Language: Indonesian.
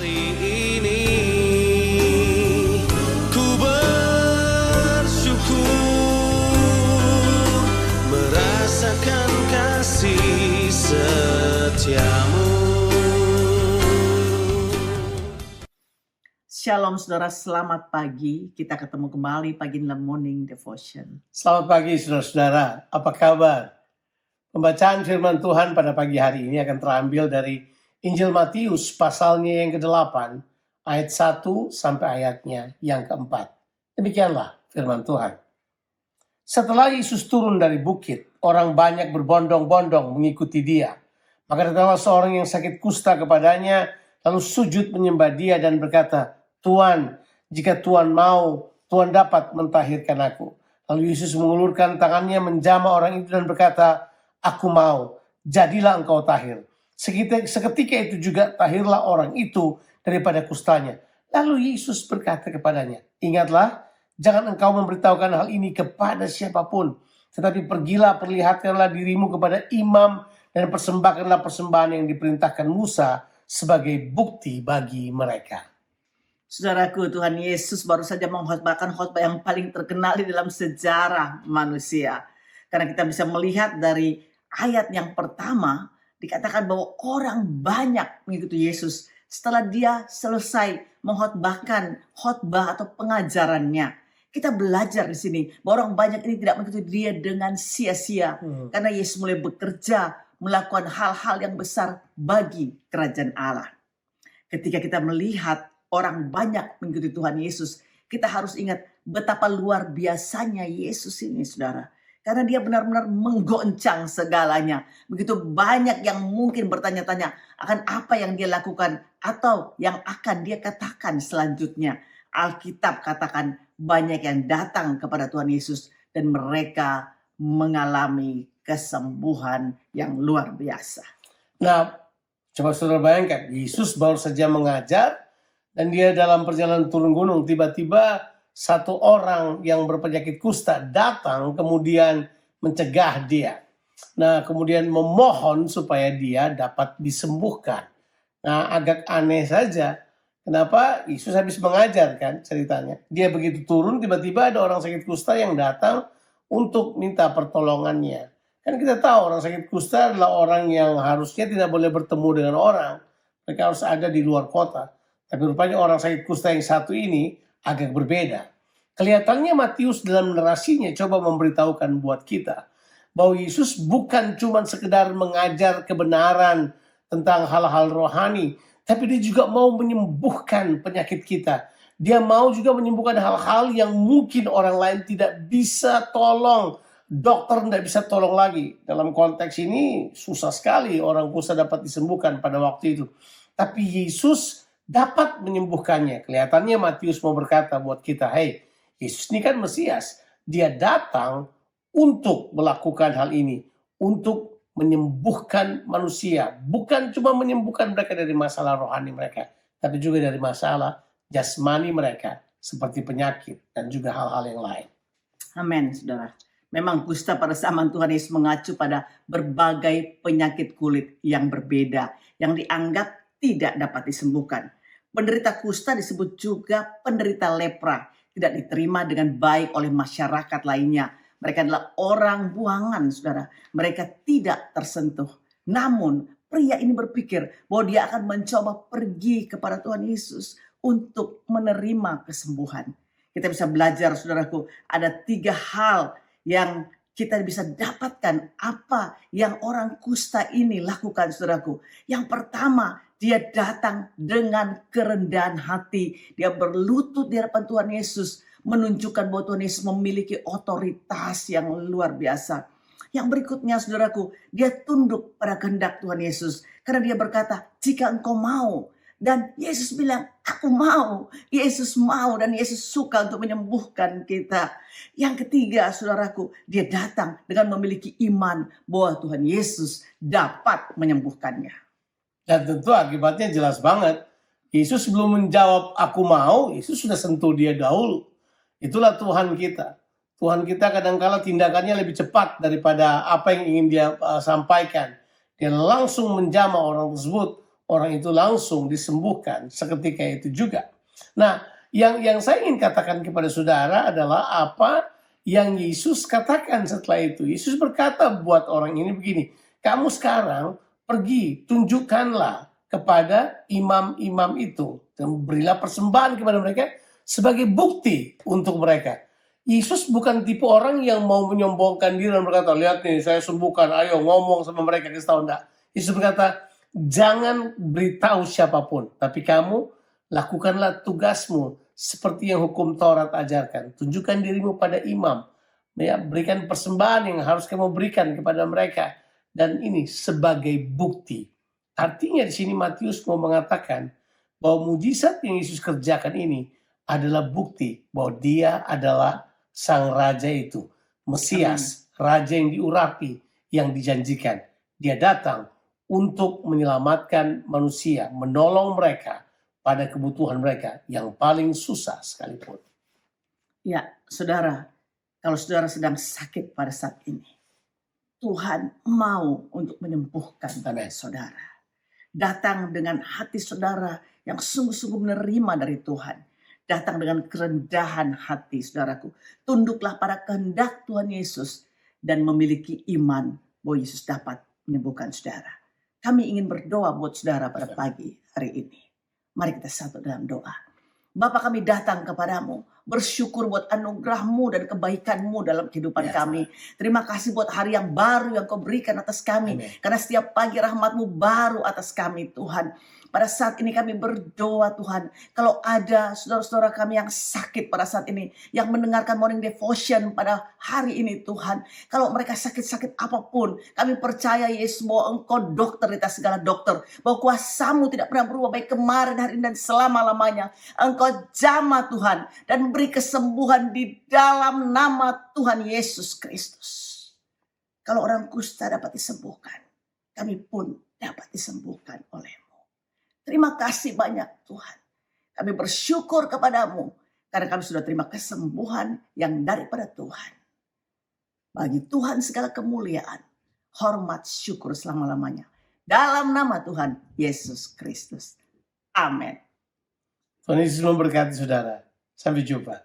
hari ini ku bersyukur merasakan kasih setiamu. Shalom saudara, selamat pagi. Kita ketemu kembali pagi dalam Morning Devotion. Selamat pagi saudara-saudara, apa kabar? Pembacaan firman Tuhan pada pagi hari ini akan terambil dari Injil Matius pasalnya yang ke-8, ayat 1 sampai ayatnya yang ke-4. Demikianlah firman Tuhan. Setelah Yesus turun dari bukit, orang banyak berbondong-bondong mengikuti dia. Maka datanglah seorang yang sakit kusta kepadanya, lalu sujud menyembah dia dan berkata, Tuhan, jika Tuhan mau, Tuhan dapat mentahirkan aku. Lalu Yesus mengulurkan tangannya menjamah orang itu dan berkata, aku mau, jadilah engkau tahir. Seketika itu juga tahirlah orang itu daripada kustanya. Lalu Yesus berkata kepadanya, ingatlah, jangan engkau memberitahukan hal ini kepada siapapun. Tetapi pergilah, perlihatkanlah dirimu kepada imam dan persembahkanlah persembahan yang diperintahkan Musa sebagai bukti bagi mereka. Saudaraku, Tuhan Yesus baru saja mengkhotbahkan khotbah yang paling terkenal di dalam sejarah manusia. Karena kita bisa melihat dari ayat yang pertama, dikatakan bahwa orang banyak mengikuti Yesus setelah dia selesai mengkhotbahkan khotbah atau pengajarannya. Kita belajar di sini bahwa orang banyak ini tidak mengikuti dia dengan sia-sia. Karena Yesus mulai bekerja, melakukan hal-hal yang besar bagi kerajaan Allah. Ketika kita melihat orang banyak mengikuti Tuhan Yesus, kita harus ingat betapa luar biasanya Yesus ini, saudara. Karena dia benar-benar menggoncang segalanya. Begitu banyak yang mungkin bertanya-tanya akan apa yang dia lakukan atau yang akan dia katakan selanjutnya. Alkitab katakan banyak yang datang kepada Tuhan Yesus dan mereka mengalami kesembuhan yang luar biasa. Nah, coba saudara bayangkan, Yesus baru saja mengajar dan dia dalam perjalanan turun gunung, tiba-tiba satu orang yang berpenyakit kusta datang kemudian mencegah dia. Nah, kemudian memohon supaya dia dapat disembuhkan. Nah, agak aneh saja. Kenapa? Yesus habis mengajar kan ceritanya. Dia begitu turun, tiba-tiba ada orang sakit kusta yang datang untuk minta pertolongannya. Kan kita tahu orang sakit kusta adalah orang yang harusnya tidak boleh bertemu dengan orang. Mereka harus ada di luar kota. Tapi rupanya orang sakit kusta yang satu ini agak berbeda. Kelihatannya Matius dalam narasinya coba memberitahukan buat kita bahwa Yesus bukan cuma sekedar mengajar kebenaran tentang hal-hal rohani, tapi dia juga mau menyembuhkan penyakit kita. Dia mau juga menyembuhkan hal-hal yang mungkin orang lain tidak bisa tolong. Dokter tidak bisa tolong lagi. Dalam konteks ini susah sekali orang kusta dapat disembuhkan pada waktu itu. Tapi Yesus dapat menyembuhkannya. Kelihatannya Matius mau berkata buat kita, hey, Yesus ini kan Mesias. Dia datang untuk melakukan hal ini. Untuk menyembuhkan manusia. Bukan cuma menyembuhkan mereka dari masalah rohani mereka. Tapi juga dari masalah jasmani mereka. Seperti penyakit dan juga hal-hal yang lain. Amin, saudara. Memang kusta pada zaman Tuhan Yesus mengacu pada berbagai penyakit kulit yang berbeda. Yang dianggap tidak dapat disembuhkan. Penderita kusta disebut juga penderita lepra. Tidak diterima dengan baik oleh masyarakat lainnya. Mereka adalah orang buangan, saudara. Mereka tidak tersentuh. Namun, pria ini berpikir bahwa dia akan mencoba pergi kepada Tuhan Yesus untuk menerima kesembuhan. Kita bisa belajar, saudaraku, ada 3 hal yang kita bisa dapatkan apa yang orang kusta ini lakukan, saudaraku. Yang pertama, dia datang dengan kerendahan hati. Dia berlutut di hadapan Tuhan Yesus, menunjukkan bahwa Tuhan Yesus memiliki otoritas yang luar biasa. Yang berikutnya, saudaraku, dia tunduk pada kehendak Tuhan Yesus. Karena dia berkata, jika engkau mau. Dan Yesus bilang, aku mau. Yesus mau dan Yesus suka untuk menyembuhkan kita. Yang ketiga, saudaraku, dia datang dengan memiliki iman bahwa Tuhan Yesus dapat menyembuhkannya. Dan tentu akibatnya jelas banget. Yesus belum menjawab aku mau, Yesus sudah sentuh dia dahulu. Itulah Tuhan kita. Tuhan kita kadang-kala tindakannya lebih cepat daripada apa yang ingin dia sampaikan. Dia langsung menjamah orang tersebut. orang itu langsung disembuhkan seketika itu juga. Nah, yang saya ingin katakan kepada saudara adalah apa yang Yesus katakan setelah itu. Yesus berkata buat orang ini begini, kamu sekarang pergi, tunjukkanlah kepada imam-imam itu dan berilah persembahan kepada mereka sebagai bukti untuk mereka. Yesus bukan tipe orang yang mau menyombongkan diri dan berkata, lihat nih saya sembuhkan, ayo ngomong sama mereka, kasih tahu. Enggak. Yesus berkata, jangan beritahu siapapun, tapi kamu lakukanlah tugasmu seperti yang hukum Taurat ajarkan. Tunjukkan dirimu pada imam, ya, berikan persembahan yang harus kamu berikan kepada mereka, dan ini sebagai bukti. Artinya di sini Matius mau mengatakan bahwa mujizat yang Yesus kerjakan ini adalah bukti bahwa dia adalah sang raja itu, Mesias, raja yang diurapi, yang dijanjikan. Dia datang untuk menyelamatkan manusia, menolong mereka pada kebutuhan mereka yang paling susah sekalipun. Ya, saudara, kalau saudara sedang sakit pada saat ini, Tuhan mau untuk menyembuhkan saudara. Datang dengan hati saudara yang sungguh-sungguh menerima dari Tuhan. Datang dengan kerendahan hati, saudaraku. Tunduklah pada kehendak Tuhan Yesus dan memiliki iman bahwa Yesus dapat menyembuhkan saudara. Kami ingin berdoa buat saudara pada pagi hari ini. Mari kita satu dalam doa. Bapa, kami datang kepadamu, bersyukur buat anugerah-Mu dan kebaikan-Mu dalam kehidupan kami. Terima kasih buat hari yang baru yang Kau berikan atas kami. Karena setiap pagi rahmat-Mu baru atas kami, Tuhan. Pada saat ini kami berdoa, Tuhan, kalau ada saudara-saudara kami yang sakit pada saat ini, yang mendengarkan morning devotion pada hari ini, Tuhan, kalau mereka sakit-sakit apapun, kami percaya Yesus bahwa Engkau dokter di atas segala dokter, bahwa kuasa-Mu tidak pernah berubah baik kemarin, hari ini, dan selama-lamanya. Engkau jamah, Tuhan, dan beri kesembuhan di dalam nama Tuhan Yesus Kristus. Kalau orang kusta dapat disembuhkan, kami pun dapat disembuhkan oleh-Mu. Terima kasih banyak Tuhan. Kami bersyukur kepadamu karena kami sudah terima kesembuhan yang daripada Tuhan. Bagi Tuhan segala kemuliaan, hormat, syukur selama-lamanya. Dalam nama Tuhan Yesus Kristus. Amin. Tuhan Yesus memberkati saudara. Sampai jumpa.